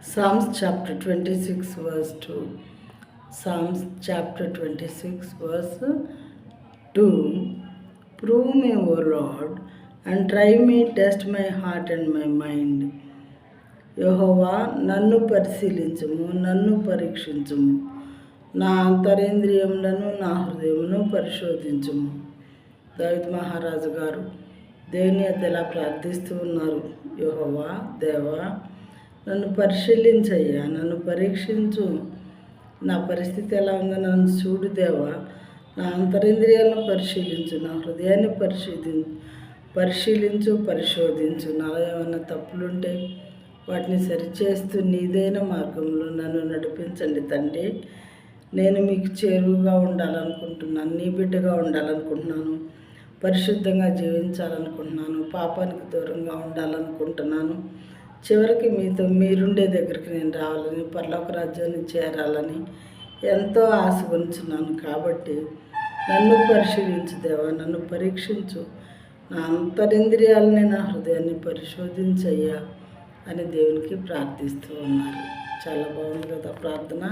Psalms chapter 26 verse 2. Psalms chapter 26 verse 2. Prove me, O Lord, and try me, test my heart and my mind. యెహోవా నన్ను పరిశీలించుము, నన్ను పరీక్షించుము, నా అంతరేంద్రియములను నా హృదయమును పరిశోధించుము. దావీదు మహారాజు గారు దేవుని యొద్ద ఎలా ప్రార్థిస్తూ ఉన్నారు. యెహోవా దేవా, నన్ను పరిశీలించయ్యా, నన్ను పరీక్షించు, నా పరిస్థితి ఎలా ఉందో నన్ను చూడు దేవా, నా అంతరింద్రియాలను పరిశీలించు, నా హృదయాన్ని పరిశోధించు, నాలో ఏమైనా తప్పులుంటే వాటిని సరిచేస్తూ నీదైన మార్గంలో నన్ను నడిపించండి తండ్రి. నేను మీకు చేరువుగా ఉండాలనుకుంటున్నాను, నీ బిడ్డగా ఉండాలనుకుంటున్నాను, పరిశుద్ధంగా జీవించాలనుకుంటున్నాను, పాపానికి దూరంగా ఉండాలనుకుంటున్నాను. చివరికి మీరుండే దగ్గరికి నేను రావాలని, పరలోక రాజ్యాన్ని చేరాలని ఎంతో ఆశ ఉంచున్నాను. కాబట్టి నన్ను పరిశీలించు దేవా, నన్ను పరీక్షించు, నా అంతరింద్రియాలని, నా హృదయాన్ని పరిశోధించయ్యా అని దేవునికి ప్రార్థిస్తూ ఉన్నారు. చాలా బాగుంది కదా ప్రార్థన.